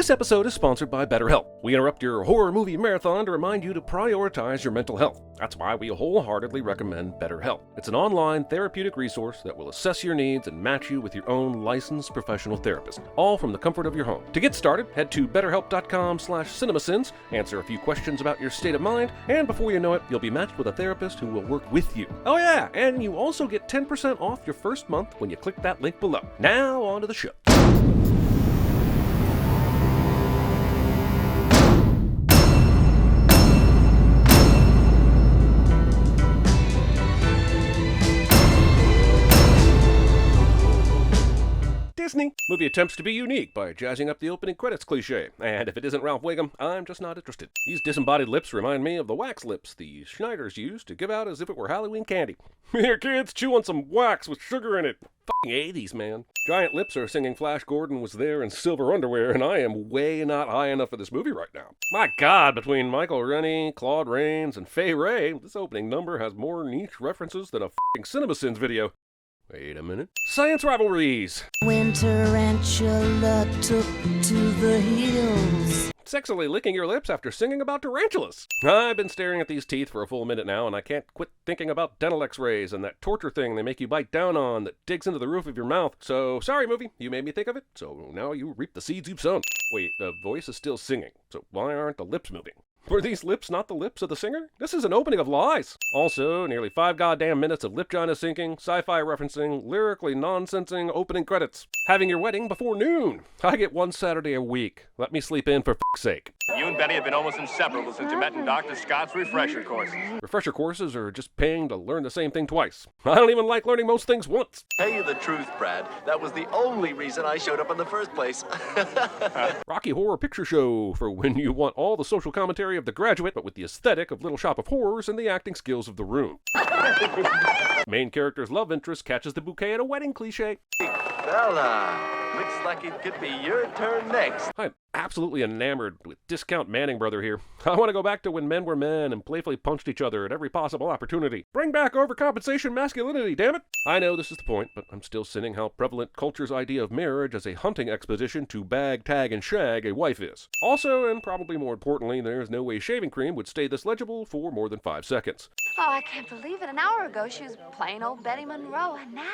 This episode is sponsored by BetterHelp. We interrupt your horror movie marathon to remind you to prioritize your mental health. That's why we wholeheartedly recommend BetterHelp. It's an online therapeutic resource that will assess your needs and match you with your own licensed professional therapist, all from the comfort of your home. To get started, head to betterhelp.com/CinemaSins, answer a few questions about your state of mind, and before you know it, you'll be matched with a therapist who will work with you. Oh yeah, and you also get 10% off your first month when you click that link below. Now on to the show. Disney. Movie attempts to be unique by jazzing up the opening credits cliche, and if it isn't Ralph Wiggum, I'm just not interested. These disembodied lips remind me of the wax lips the Schneiders used to give out as if it were Halloween candy. Here kids, chew on some wax with sugar in it. Fucking 80s, man. Giant lips are singing Flash Gordon was there in silver underwear, and I am way not high enough for this movie right now. My god, between Michael Rennie, Claude Rains, and Fay Wray, this opening number has more niche references than a fucking CinemaSins video. Wait a minute. Science rivalries. When tarantula took to the hills. Sexily licking your lips after singing about tarantulas. I've been staring at these teeth for a full minute now, and I can't quit thinking about dental x-rays and that torture thing they make you bite down on that digs into the roof of your mouth. So, sorry movie, you made me think of it, so now you reap the seeds you've sown. Wait, the voice is still singing, so why aren't the lips moving? Were these lips not the lips of the singer? This is an opening of lies. Also, nearly 5 goddamn minutes of lip-gina syncing, sci-fi referencing, lyrically nonsensing opening credits. Having your wedding before noon. I get one Saturday a week. Let me sleep in for fuck's sake. You and Betty have been almost inseparable since you met in Dr. Scott's refresher courses. Refresher courses are just paying to learn the same thing twice. I don't even like learning most things once. Tell you the truth, Brad, that was the only reason I showed up in the first place. Rocky Horror Picture Show for when you want all the social commentary of The Graduate, but with the aesthetic of Little Shop of Horrors and the acting skills of The Room. Main character's love interest catches the bouquet at a wedding cliche. Well, looks like it could be your turn next. I'm absolutely enamored with Discount Manning Brother here. I want to go back to when men were men and playfully punched each other at every possible opportunity. Bring back overcompensation masculinity, damn it! I know this is the point, but I'm still sinning how prevalent culture's idea of marriage as a hunting expedition to bag, tag, and shag a wife is. Also, and probably more importantly, there's no way shaving cream would stay this legible for more than 5 seconds. Oh, I can't believe it. An hour ago, she was plain old Betty Monroe, and now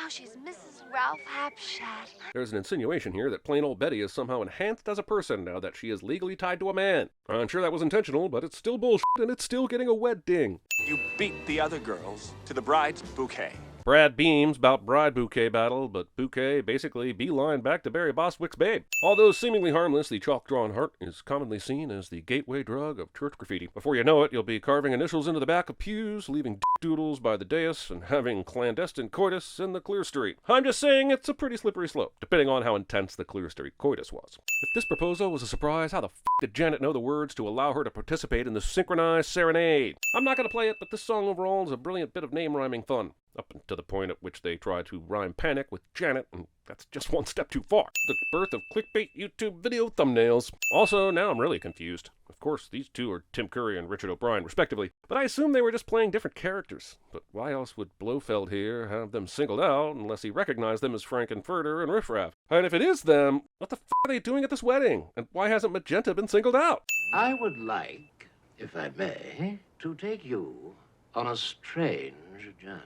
she's Mrs. Ralph Hapshat. There's an insinuation here that plain old Betty is somehow enhanced as a person now that she is legally tied to a man. I'm sure that was intentional, but it's still bullshit and it's still getting a wedding. You beat the other girls to the bride's bouquet. Brad beams about bride bouquet battle, but bouquet basically beeline back to Barry Bostwick's babe. Although seemingly harmless, the chalk-drawn heart is commonly seen as the gateway drug of church graffiti. Before you know it, you'll be carving initials into the back of pews, leaving doodles by the dais, and having clandestine coitus in the clerestory. I'm just saying it's a pretty slippery slope, depending on how intense the clerestory coitus was. If this proposal was a surprise, how the f*** did Janet know the words to allow her to participate in the synchronized serenade? I'm not gonna play it, but this song overall is a brilliant bit of name-rhyming fun. Up to the point at which they try to rhyme panic with Janet, and that's just one step too far. The birth of clickbait YouTube video thumbnails. Also, now I'm really confused. Of course, these two are Tim Curry and Richard O'Brien, respectively, but I assume they were just playing different characters. But why else would Blofeld here have them singled out unless he recognized them as Frank-N-Furter and Riff Raff? And if it is them, what the f*** are they doing at this wedding? And why hasn't Magenta been singled out? I would like, if I may, to take you on a strange journey.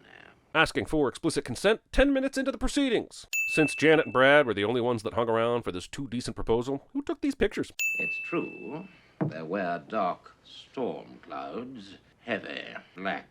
Asking for explicit consent 10 minutes into the proceedings. Since Janet and Brad were the only ones that hung around for this too-decent proposal, who took these pictures? It's true, there were dark storm clouds, heavy, black,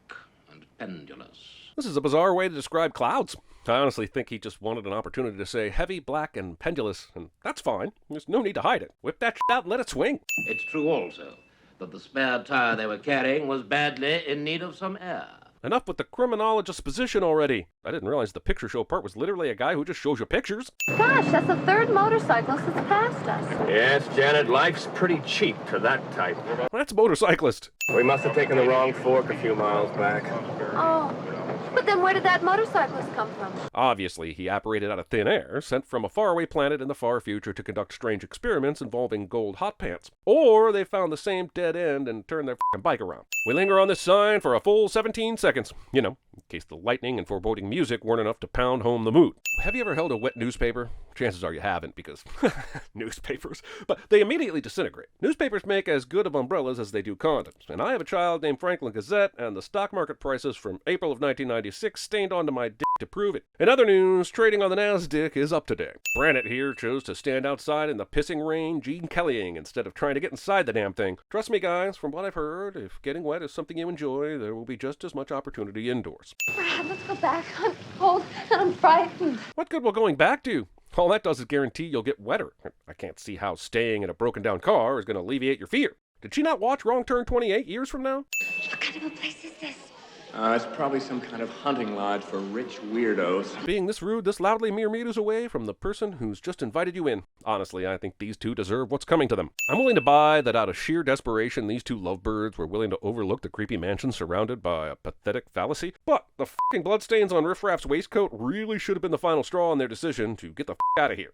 and pendulous. This is a bizarre way to describe clouds. I honestly think he just wanted an opportunity to say heavy, black, and pendulous, and that's fine. There's no need to hide it. Whip that shit out and let it swing. It's true also that the spare tire they were carrying was badly in need of some air. Enough with the criminologist's position already. I didn't realize the picture show part was literally a guy who just shows you pictures. Gosh, that's the third motorcyclist that's passed us. Yes, Janet, life's pretty cheap to that type. That's motorcyclist. We must have taken the wrong fork a few miles back. Oh, but then where did that motorcyclist come from? Obviously, he apparated out of thin air, sent from a faraway planet in the far future to conduct strange experiments involving gold hot pants. Or they found the same dead end and turned their f***ing bike around. We linger on this sign for a full 17 seconds. You know, in case the lightning and foreboding music weren't enough to pound home the mood. Have you ever held a wet newspaper? chances are you haven't because newspapers. But they immediately disintegrate. Newspapers make as good of umbrellas as they do condoms. And I have a child named Franklin Gazette, and the stock market prices from April of 1996 stained onto my dick to prove it. In other news, trading on the Nasdaq is up today. Brannett here chose to stand outside in the pissing rain Gene Kellying instead of trying to get inside the damn thing. Trust me guys, from what I've heard, if getting wet is something you enjoy, there will be just as much opportunity indoors. Brad, let's go back. I'm cold and I'm frightened. What good will going back do? All that does is guarantee you'll get wetter. I can't see how staying in a broken down car is going to alleviate your fear. Did she not watch Wrong Turn 28 years from now? What kind of a place is this? It's probably some kind of hunting lodge for rich weirdos. Being this rude this loudly mere meters away from the person who's just invited you in. Honestly, I think these two deserve what's coming to them. I'm willing to buy that out of sheer desperation, these two lovebirds were willing to overlook the creepy mansion surrounded by a pathetic fallacy. But the fucking bloodstains on Riff Raff's waistcoat really should have been the final straw in their decision to get the out of here.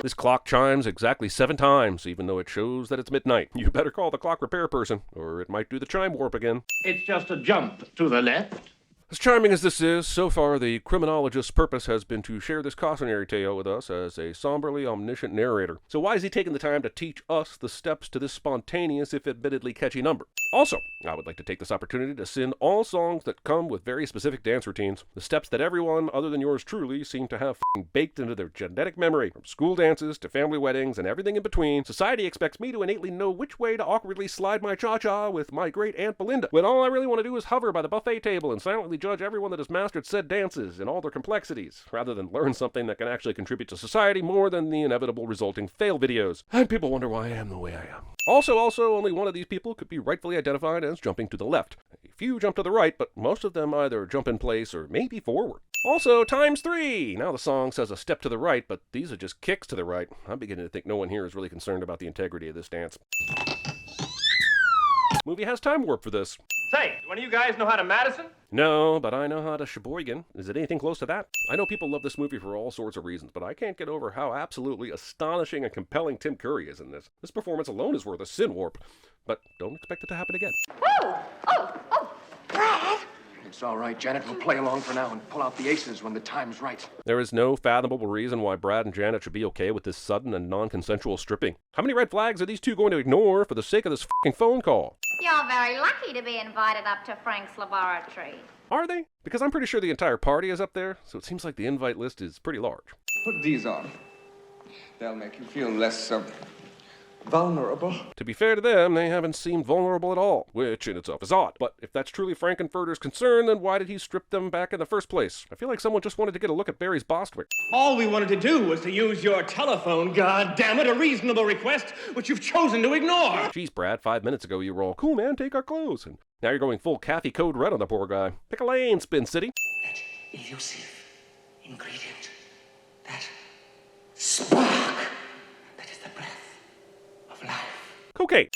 This clock chimes exactly 7 times, even though it shows that it's midnight. You better call the clock repair person, or it might do the chime warp again. It's just a jump to the left. As charming as this is, so far the criminologist's purpose has been to share this cautionary tale with us as a somberly omniscient narrator. So why is he taking the time to teach us the steps to this spontaneous, if admittedly catchy number? Also, I would like to take this opportunity to send all songs that come with very specific dance routines, the steps that everyone other than yours truly seem to have baked into their genetic memory. From school dances to family weddings and everything in between, society expects me to innately know which way to awkwardly slide my cha-cha with my great Aunt Belinda, when all I really want to do is hover by the buffet table and silently judge everyone that has mastered said dances in all their complexities, rather than learn something that can actually contribute to society more than the inevitable resulting fail videos. And people wonder why I am the way I am. Also, only one of these people could be rightfully identified as jumping to the left. A few jump to the right, but most of them either jump in place or maybe forward. Also, times 3! Now the song says a step to the right, but these are just kicks to the right. I'm beginning to think no one here is really concerned about the integrity of this dance. Movie has time warp for this. Say, do any of you guys know how to Madison? No, but I know how to Sheboygan. Is it anything close to that? I know people love this movie for all sorts of reasons, but I can't get over how absolutely astonishing and compelling Tim Curry is in this. This performance alone is worth a sin warp, but don't expect it to happen again. Oh, Brad. It's all right, Janet. We'll play along for now and pull out the aces when the time's right. There is no fathomable reason why Brad and Janet should be okay with this sudden and non-consensual stripping. How many red flags are these two going to ignore for the sake of this fucking phone call? You're very lucky to be invited up to Frank's laboratory. Are they? Because I'm pretty sure the entire party is up there, so it seems like the invite list is pretty large. Put these on. They'll make you feel less, vulnerable. To be fair to them, they haven't seemed vulnerable at all, which in itself is odd. But if that's truly Frank-N-Furter's concern, then why did he strip them back in the first place? I feel like someone just wanted to get a look at Barry's Bostwick. All we wanted to do was to use your telephone, goddammit, a reasonable request, which you've chosen to ignore. Jeez, Brad, 5 minutes ago you were all, cool man, take our clothes. And now you're going full Kathy Code Red on the poor guy. Pick a lane, Spin City. That elusive ingredient. That spark. That is the breath of life. Cocaine.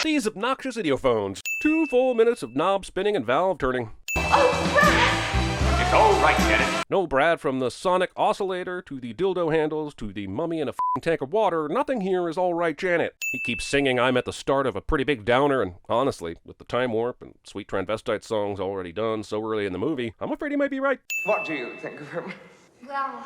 These obnoxious idiophones. 2 full minutes of knob spinning and valve turning. Oh, Brad. It's all right, Janet. No, Brad, from the sonic oscillator to the dildo handles to the mummy in a f***ing tank of water, nothing here is all right, Janet. He keeps singing I'm at the start of a pretty big downer, and honestly, with the time warp and sweet transvestite songs already done so early in the movie, I'm afraid he might be right. What do you think of him? Well,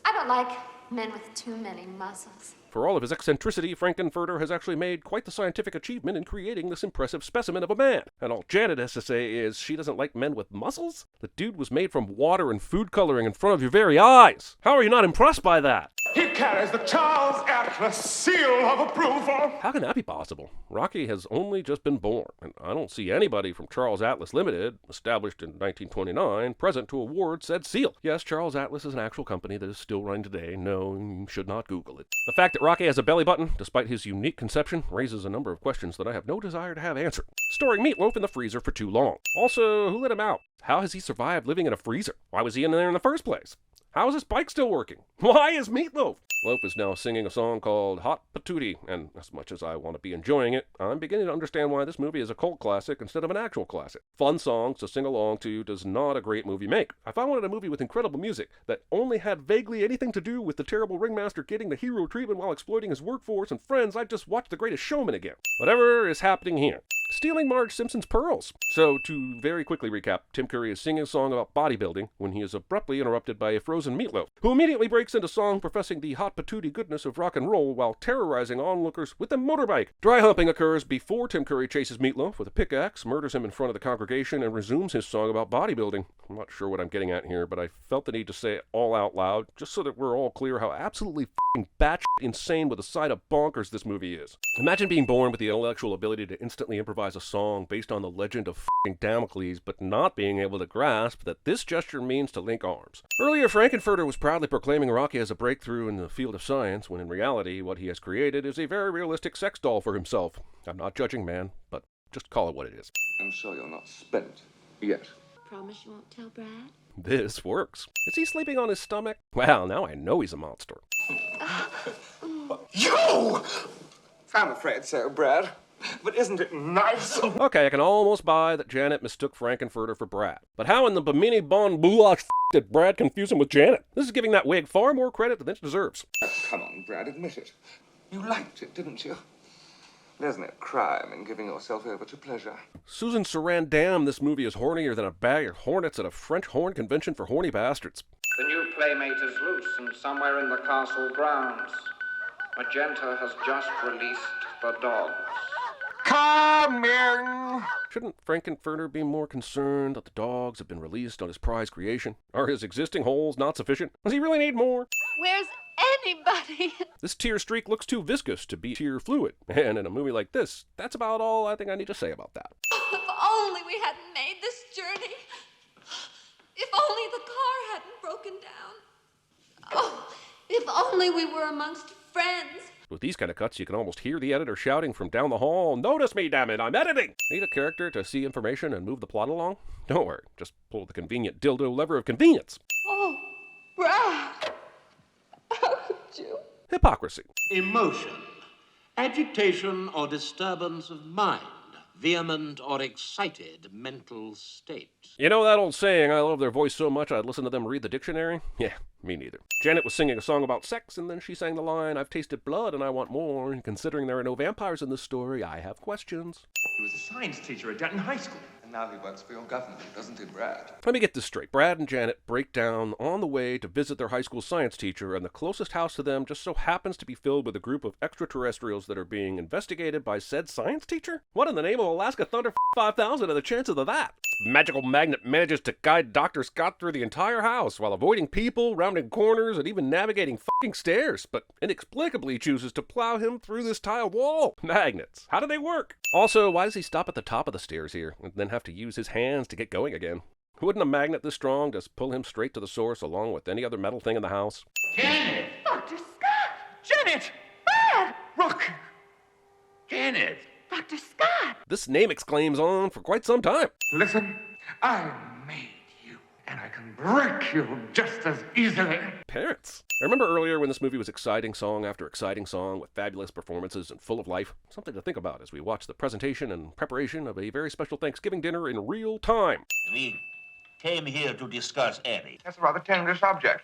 I don't like men with too many muscles. For all of his eccentricity, Frank-N-Furter has actually made quite the scientific achievement in creating this impressive specimen of a man. And all Janet has to say is she doesn't like men with muscles? The dude was made from water and food coloring in front of your very eyes. How are you not impressed by that? He carries the Charles Atlas seal of approval. How can that be possible? Rocky has only just been born, and I don't see anybody from Charles Atlas Limited, established in 1929, present to award said seal. Yes, Charles Atlas is an actual company that is still running today. No, you should not Google it. The fact that Rocky has a belly button, despite his unique conception, raises a number of questions that I have no desire to have answered. Storing Meatloaf in the freezer for too long. Also, who let him out? How has he survived living in a freezer? Why was he in there in the first place? How is his bike still working? Why is Meatloaf? Loaf is now singing a song called Hot Patootie, and as much as I want to be enjoying it, I'm beginning to understand why this movie is a cult classic instead of an actual classic. Fun songs to sing along to does not a great movie make. If I wanted a movie with incredible music that only had vaguely anything to do with the terrible ringmaster getting the hero treatment while exploiting his workforce and friends, I'd just watch The Greatest Showman again. Whatever is happening here. stealing Marge Simpson's pearls. So, to very quickly recap, Tim Curry is singing a song about bodybuilding when he is abruptly interrupted by a frozen Meatloaf, who immediately breaks into song professing the hot patootie goodness of rock and roll while terrorizing onlookers with a motorbike. Dry humping occurs before Tim Curry chases Meatloaf with a pickaxe, murders him in front of the congregation, and resumes his song about bodybuilding. I'm not sure what I'm getting at here, but I felt the need to say it all out loud, just so that we're all clear how absolutely f***ing batshit insane with a side of bonkers this movie is. Imagine being born with the intellectual ability to instantly improvise a song based on the legend of f***ing Damocles, but not being able to grasp that this gesture means to link arms. Earlier, Frank-N-Furter was proudly proclaiming Rocky as a breakthrough in the field of science, when in reality, what he has created is a very realistic sex doll for himself. I'm not judging, man, but just call it what it is. I'm sure you're not spent yet. Promise you won't tell Brad? This works. Is he sleeping on his stomach? Well, now I know he's a monster. You! I'm afraid so, Brad. But isn't it nice? Okay, I can almost buy that Janet mistook Frank-N-Furter for Brad. But how in the Bimini Bon Boulash did Brad confuse him with Janet? This is giving that wig far more credit than it deserves. Oh, come on, Brad, admit it. You liked it, didn't you? There's no crime in giving yourself over to pleasure. Susan Sarandon, this movie is hornier than a bag of hornets at a French horn convention for horny bastards. The new playmate is loose and somewhere in the castle grounds. Magenta has just released the dogs. Come in! Shouldn't Frank-N-Furter be more concerned that the dogs have been released on his prize creation? Are his existing holes not sufficient? Does he really need more? Where's anybody? This tear streak looks too viscous to be tear fluid, and in a movie like this, that's about all I think I need to say about that. If only we hadn't made this journey. If only the car hadn't broken down. Oh, if only we were amongst friends. With these kind of cuts, you can almost hear the editor shouting from down the hall, "Notice me, damn it, I'm editing!" Need a character to see information and move the plot along? Don't worry, just pull the convenient dildo lever of convenience. Oh, Brad. How could you? Hypocrisy. Emotion, agitation or disturbance of mind, vehement or excited mental state. You know that old saying, I love their voice so much I'd listen to them read the dictionary? Yeah, me neither. Janet was singing a song about sex, and then she sang the line, "I've tasted blood and I want more," and considering there are no vampires in this story, I have questions. He was a science teacher at Denton High School. And now he works for your government, doesn't he, Brad? Let me get this straight. Brad and Janet break down on the way to visit their high school science teacher, and the closest house to them just so happens to be filled with a group of extraterrestrials that are being investigated by said science teacher? What in the name of Alaska Thunder 5000 are the chances of that? Magical magnet manages to guide Dr. Scott through the entire house while avoiding people, rounding corners, and even navigating fucking stairs, but inexplicably chooses to plow him through this tile wall. Magnets. How do they work? Also, why does he stop at the top of the stairs here and then have to use his hands to get going again? Wouldn't a magnet this strong just pull him straight to the source along with any other metal thing in the house? Janet! Dr. Scott! Janet! Brad! Rock! Janet! Dr. Scott! This name exclaims on for quite some time. Listen, I made you, and I can break you just as easily. Parents. I remember earlier when this movie was exciting song after exciting song with fabulous performances and full of life. Something to think about as we watch the presentation and preparation of a very special Thanksgiving dinner in real time. We came here to discuss Eddie. That's a rather tender subject.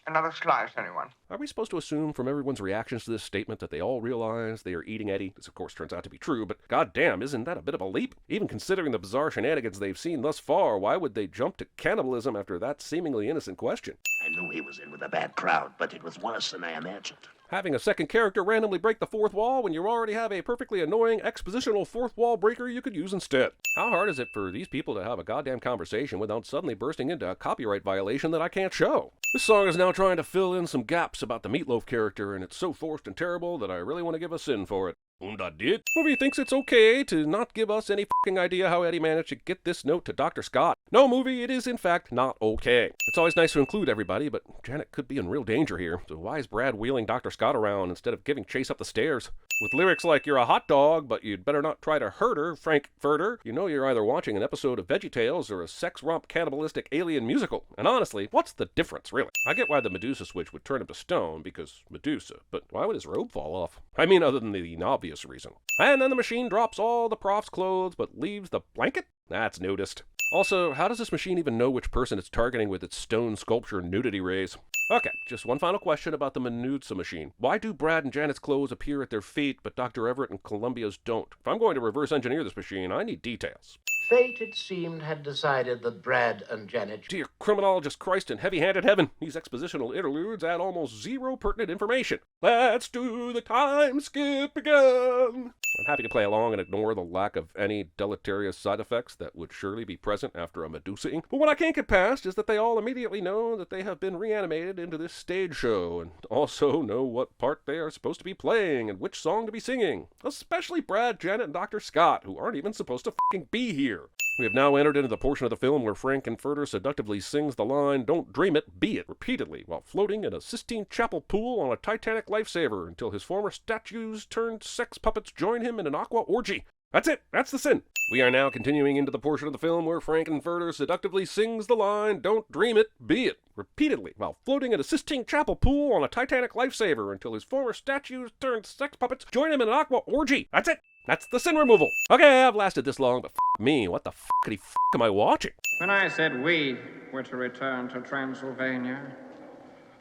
Another slice, anyone? Are we supposed to assume from everyone's reactions to this statement that they all realize they are eating Eddie? This, of course, turns out to be true, but goddamn, isn't that a bit of a leap? Even considering the bizarre shenanigans they've seen thus far, why would they jump to cannibalism after that seemingly innocent question? I knew he was in with a bad crowd, but it was worse than I imagined. Having a second character randomly break the fourth wall when you already have a perfectly annoying expositional fourth wall breaker you could use instead. How hard is it for these people to have a goddamn conversation without suddenly bursting into a copyright violation that I can't show? This song is now trying to fill in some gaps about the Meatloaf character, and it's so forced and terrible that I really want to give a sin for it. And I did. Movie thinks it's okay to not give us any fucking idea how Eddie managed to get this note to Dr. Scott. No, movie, it is in fact not okay. It's always nice to include everybody, but Janet could be in real danger here. So why is Brad wheeling Dr. Scott around instead of giving chase up the stairs? With lyrics like, "You're a hot dog, but you'd better not try to hurt her, Frank-N-Furter," you know you're either watching an episode of VeggieTales or a sex romp cannibalistic alien musical. And honestly, what's the difference, really? I get why the Medusa switch would turn him to stone, because Medusa, but why would his robe fall off? I mean, other than the obvious reason. And then the machine drops all the prof's clothes, but leaves the blanket? That's nudist. Also, how does this machine even know which person it's targeting with its stone sculpture nudity rays? Okay, just one final question about the Menuda machine. Why do Brad and Janet's clothes appear at their feet, but Dr. Everett and Columbia's don't? If I'm going to reverse engineer this machine, I need details. Fate, it seemed, had decided that Brad and Janet... Dear criminologist Christ in heavy-handed heaven, these expositional interludes add almost zero pertinent information. Let's do the time skip again! I'm happy to play along and ignore the lack of any deleterious side effects that would surely be present after a Medusa-ing. But what I can't get past is that they all immediately know that they have been reanimated into this stage show, and also know what part they are supposed to be playing and which song to be singing. Especially Brad, Janet, and Dr. Scott, who aren't even supposed to fucking be here. We have now entered into the portion of the film where Frank-N-Furter seductively sings the line, "Don't dream it, be it," repeatedly, while floating in a Sistine Chapel pool on a Titanic lifesaver until his former statues turned sex puppets join him in an aqua orgy. That's it. That's the sin. We are now continuing into the portion of the film where Frank-N-Furter seductively sings the line, "Don't dream it, be it," repeatedly, while floating in a Sistine Chapel pool on a Titanic lifesaver until his former statues turned sex puppets join him in an aqua orgy. That's it. That's the sin removal. Okay, I've lasted this long, but me, what the f***ity f*** am I watching? When I said we were to return to Transylvania,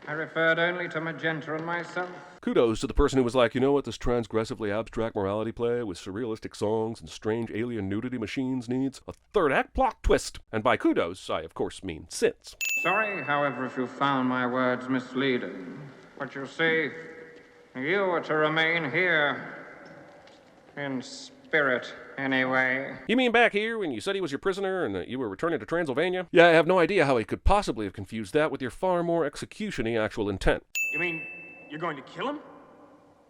I referred only to Magenta and myself. Kudos to the person who was like, you know what this transgressively abstract morality play with surrealistic songs and strange alien nudity machines needs? A third-act plot twist. And by kudos, I of course mean sins. Sorry, however, if you found my words misleading. But you see, you are to remain here. In spirit, anyway. You mean back here when you said he was your prisoner and that you were returning to Transylvania? Yeah, I have no idea how he could possibly have confused that with your far more execution-y actual intent. You mean you're going to kill him?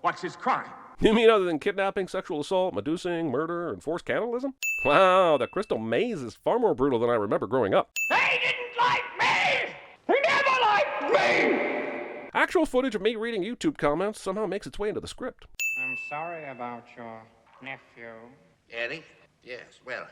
What's his crime? You mean other than kidnapping, sexual assault, Medusa-ing, murder, and forced cannibalism? Wow, the Crystal Maze is far more brutal than I remember growing up. They didn't like me! They never liked me! Actual footage of me reading YouTube comments somehow makes its way into the script. I'm sorry about your nephew. Eddie? Yes, well,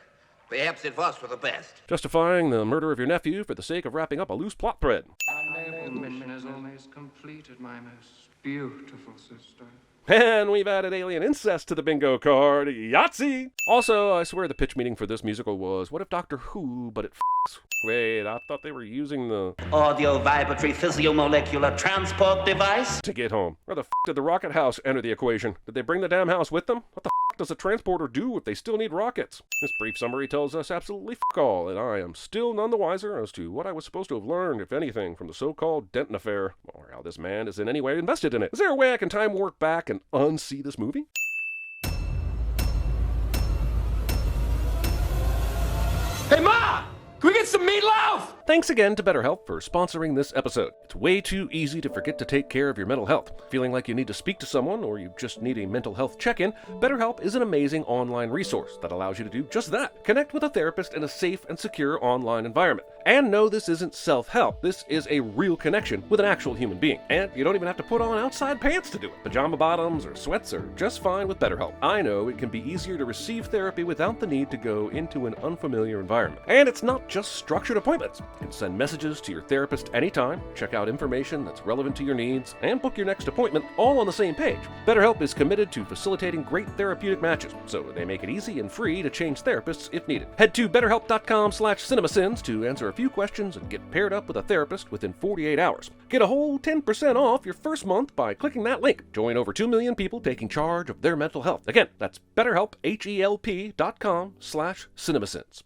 perhaps it was for the best. Justifying the murder of your nephew for the sake of wrapping up a loose plot thread. Our noble mission is almost completed, my most beautiful sister. And we've added alien incest to the bingo card. Yahtzee! Also, I swear the pitch meeting for this musical was, what if Doctor Who, but it f***s? Wait, I thought they were using the audio vibratory physiomolecular transport device to get home. Where the f*** did the rocket house enter the equation? Did they bring the damn house with them? What the f*** does a transporter do if they still need rockets? This brief summary tells us absolutely f*** all, and I am still none the wiser as to what I was supposed to have learned, if anything, from the so-called Denton affair, or how this man is in any way invested in it. Is there a way I can time warp back and unsee this movie? Hey, Ma! Can we get some meatloaf? Thanks again to BetterHelp for sponsoring this episode. It's way too easy to forget to take care of your mental health. Feeling like you need to speak to someone or you just need a mental health check-in, BetterHelp is an amazing online resource that allows you to do just that. Connect with a therapist in a safe and secure online environment. And no, this isn't self-help. This is a real connection with an actual human being. And you don't even have to put on outside pants to do it. Pajama bottoms or sweats are just fine with BetterHelp. I know it can be easier to receive therapy without the need to go into an unfamiliar environment. And it's not just structured appointments. You can send messages to your therapist anytime, check out information that's relevant to your needs, and book your next appointment all on the same page. BetterHelp is committed to facilitating great therapeutic matches, so they make it easy and free to change therapists if needed. Head to betterhelp.com/cinemasins to answer a few questions and get paired up with a therapist within 48 hours. Get a whole 10% off your first month by clicking that link. Join over 2 million people taking charge of their mental health. Again, that's betterhelp, HELP.com/cinemasins.